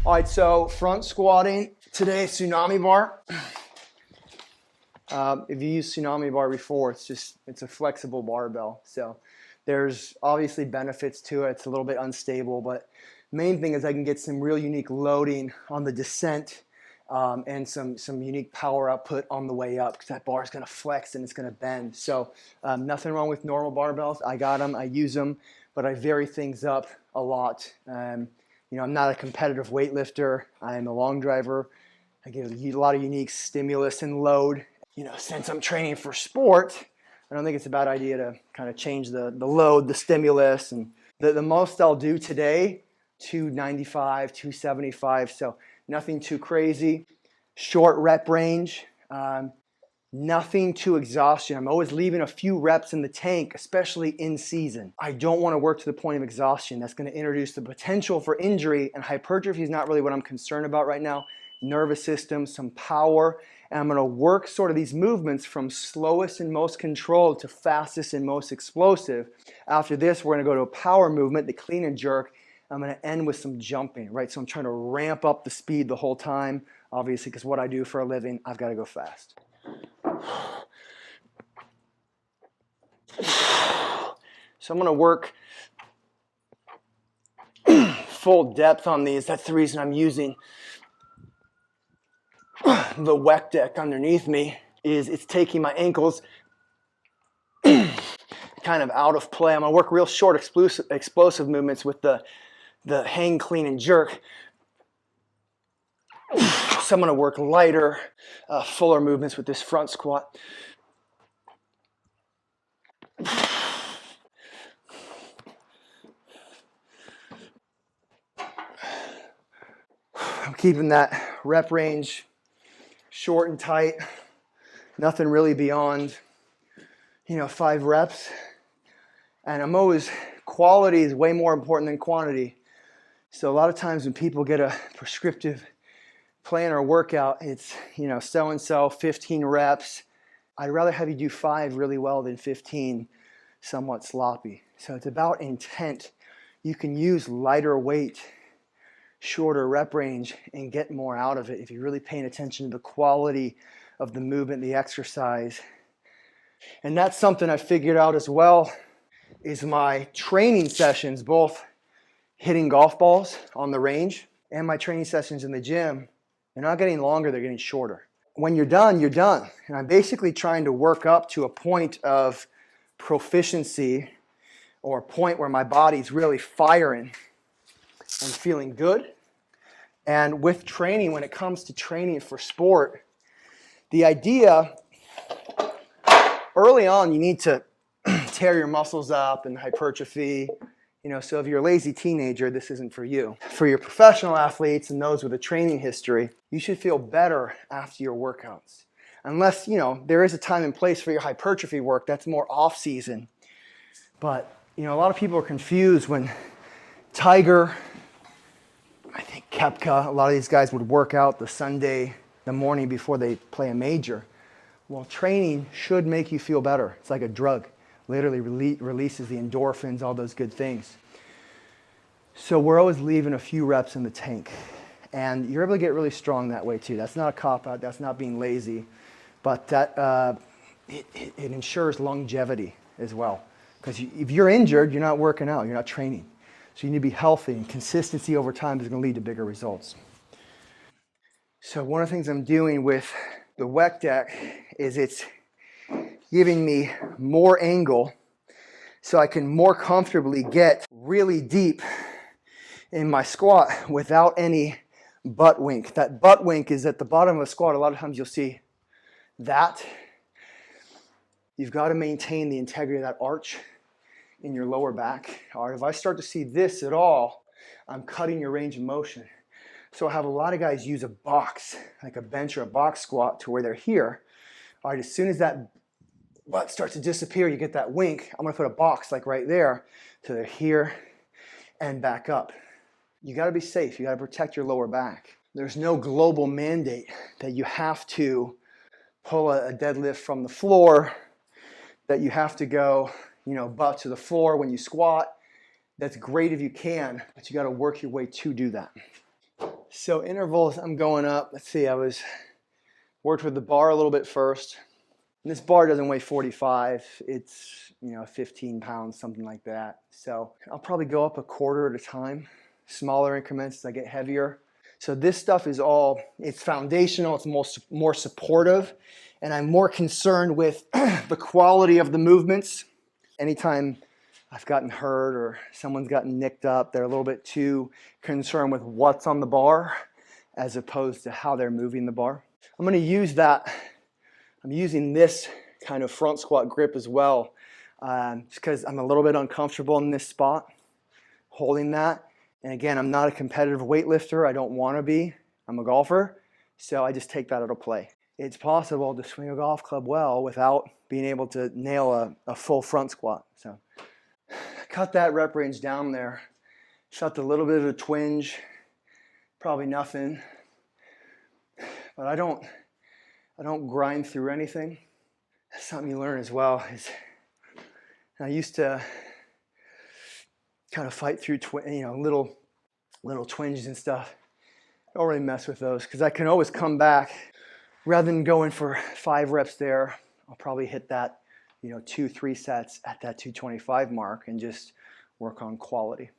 All right, so front squatting today, Tsunami bar. If you use Tsunami bar before, it's a flexible barbell. So there's obviously benefits to it. It's a little bit unstable, but main thing is I can get some real unique loading on the descent and some unique power output on the way up, because that bar is going to flex and it's going to bend. So nothing wrong with normal barbells. I got them, I use them, but I vary things up a lot. I'm not a competitive weightlifter. I'm a long driver. I get a lot of unique stimulus and load. Since I'm training for sport, I don't think it's a bad idea to kind of change the load, the stimulus. And the most I'll do today, 295, 275. So nothing too crazy. Short rep range. Nothing to exhaustion. I'm always leaving a few reps in the tank, especially in season. I don't want to work to the point of exhaustion. That's going to introduce the potential for injury, and hypertrophy is not really what I'm concerned about right now. Nervous system, some power, and I'm going to work sort of these movements from slowest and most controlled to fastest and most explosive. After this, we're going to go to a power movement, the clean and jerk. I'm going to end with some jumping, right? So I'm trying to ramp up the speed the whole time, obviously, because what I do for a living, I've got to go fast. So I'm going to work full depth on these. That's the reason I'm using the WEC deck underneath me. It's taking my ankles kind of out of play. I'm going to work real short explosive movements with the hang, clean, and jerk. So I'm going to work lighter, fuller movements with this front squat. I'm keeping that rep range short and tight. Nothing really beyond, 5 reps. And I'm always, quality is way more important than quantity. So a lot of times when people get a prescriptive plan or workout, it's, so-and-so, 15 reps. I'd rather have you do 5 really well than 15 somewhat sloppy. So it's about intent. You can use lighter weight, shorter rep range, and get more out of it if you're really paying attention to the quality of the movement, the exercise. And that's something I figured out as well, is my training sessions, both hitting golf balls on the range and my training sessions in the gym, they're not getting longer, they're getting shorter. When you're done, you're done. And I'm basically trying to work up to a point of proficiency, or a point where my body's really firing and feeling good. And with training, when it comes to training for sport, the idea, early on, you need to tear your muscles up and hypertrophy. So if you're a lazy teenager, this isn't for you. For your professional athletes and those with a training history, you should feel better after your workouts. Unless, there is a time and place for your hypertrophy work, that's more off-season. But, a lot of people are confused when Tiger, I think Koepka, a lot of these guys would work out the Sunday, the morning before they play a major. Well, training should make you feel better. It's like a drug. Literally releases the endorphins, all those good things. So we're always leaving a few reps in the tank. And you're able to get really strong that way too. That's not a cop-out, that's not being lazy. But that it ensures longevity as well. Because if you're injured, you're not working out, you're not training. So you need to be healthy, and consistency over time is going to lead to bigger results. So one of the things I'm doing with the WEC deck is it's giving me more angle so I can more comfortably get really deep in my squat without any butt wink. That butt wink is at the bottom of a squat. A lot of times you'll see that. You've got to maintain the integrity of that arch in your lower back. All right, if I start to see this at all, I'm cutting your range of motion. So I have a lot of guys use a box, like a bench or a box squat, to where they're here. All right, as soon as that butt starts to disappear, you get that wink. I'm going to put a box like right there, so they're here and back up. You got to be safe. You got to protect your lower back. There's no global mandate that you have to pull a deadlift from the floor, that you have to go, butt to the floor when you squat. That's great if you can, but you got to work your way to do that. So intervals, I'm going up. Let's see, worked with the bar a little bit first. And this bar doesn't weigh 45. It's, 15 pounds, something like that. So I'll probably go up a quarter at a time, smaller increments as I get heavier. So this stuff it's foundational, it's more supportive, and I'm more concerned with the quality of the movements. Anytime I've gotten hurt or someone's gotten nicked up, they're a little bit too concerned with what's on the bar as opposed to how they're moving the bar. I'm going to use that. I'm using this kind of front squat grip as well, just because I'm a little bit uncomfortable in this spot, holding that. And again, I'm not a competitive weightlifter. I don't want to be. I'm a golfer, so I just take that out of play. It's possible to swing a golf club well without being able to nail a full front squat. So cut that rep range down there. Felt a little bit of a twinge, probably nothing. But I don't grind through anything. That's something you learn as well. I used to kind of fight through little twinges and stuff. I don't really mess with those because I can always come back. Rather than going for 5 reps there, I'll probably hit that 2-3 sets at that 225 mark and just work on quality.